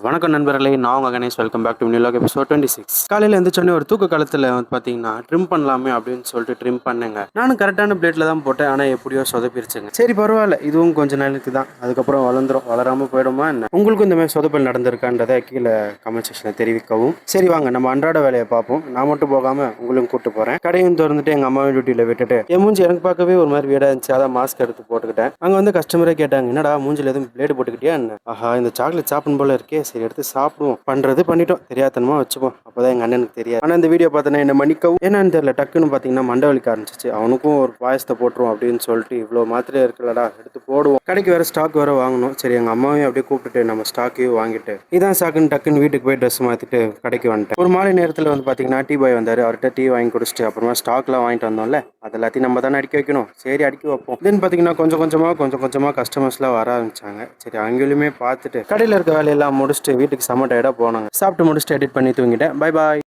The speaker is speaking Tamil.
வணக்கம் நண்பர்களே, நான் உங்கள் கணேஷ். வெல்கம் பேக் டு நியூலாக் எபிசோட் 26. காலையில் எழுந்திரிச்சோடனே ஒரு தூக்க காலத்தில் வந்து பார்த்தீங்கன்னா ட்ரிம் பண்ணலாமே அப்படின்னு சொல்லிட்டு ட்ரிம் பண்ணேங்க. நானும் கரெக்டான பிளேட்டில் தான் போட்டேன், ஆனால் எப்படியோ சொதப்பிருச்சுங்க. சரி பரவாயில்ல, இதுவும் கொஞ்சம் நாளுக்கு தான், அதுக்கப்புறம் வளராமல் போயிடுமா என்ன? உங்களுக்கும் இந்த மாதிரி சொதப்பல் நடந்திருக்கான்றதை கீழே கமெண்ட் செக்ஷனில் தெரிவிக்கவும். சரி வாங்க நம்ம அன்றாட வேலையை பார்ப்போம். நான் மட்டும் போகாமல் உங்களும் கூப்பிட்டு போகிறேன். கடையும் திறந்துட்டு எங்கள் அம்மாவை டியூட்டியில் விட்டுட்டு என் மூஞ்சி எனக்கு பார்க்கவே ஒரு மாதிரி வீடாக இருந்துச்சு. அதான் மாஸ்க் எடுத்து போட்டுக்கிட்டேன். அங்கே வந்து கஸ்டமரே கேட்டாங்க, என்னடா மூஞ்சில் எதுவும் பிளேடு போட்டுக்கிட்டியா என்ன? ஆஹா, இந்த சாக்லேட் சாப்பிடும் போல இருக்கே, சரி எடுத்து சாப்பிடுவோம். பண்றது பண்ணிட்டோம், தெரியாதனமா வச்சுப்போம். அப்போதான் எங்க அண்ணனுக்கு தெரியாது. ஆனா இந்த வீடியோ பார்த்தோன்னா என்ன மன்னிக்கவும். என்னன்னு தெரியல, டக்குன்னு பார்த்தீங்கன்னா மண்டை வலிக்க ஆரம்பிச்சிச்சு. அவனுக்கும் ஒரு பாயசத்தை போட்டுருவோம் அப்படின்னு சொல்லிட்டு, இவ்வளோ மாத்திரை இருக்குல்லடா எடுத்து போடுவோம். கடைக்கு வேற ஸ்டாக் வேற வாங்கணும். சரி எங்க அம்மாவையும் அப்படியே கூப்பிட்டுட்டு நம்ம ஸ்டாக்கையும் வாங்கிட்டு இதான் ஸ்டாக்குன்னு டக்குன்னு வீட்டுக்கு போய் ட்ரெஸ் மாத்திட்டு கடைக்கு வந்துட்டேன். ஒரு மாலை நேரத்தில் வந்து பார்த்தீங்கன்னா டீ பாய் வந்தாரு. அவர்கிட்ட டீ வாங்கி குடிச்சிட்டு அப்புறமா ஸ்டாக்லாம் வாங்கிட்டு வந்தோம்ல, அது எல்லாத்தையும் நம்ம தானே அடிக்க வைக்கணும். சரி அடிக்க வைப்போம். தென் பார்த்தீங்கன்னா கொஞ்சம் கொஞ்சமாக கஸ்டமர்ஸ்லாம் வர ஆரம்பிச்சாங்க. சரி அவங்களுமே பார்த்துட்டு கடையில் இருக்க வேலையெல்லாம் முடிச்சுட்டு வீட்டுக்கு செம்ம டயர்டாக போனாங்க. சாப்பிட்டு முடிச்சுட்டு எடிட் பண்ணி தூங்கிட்டேன். Bye bye.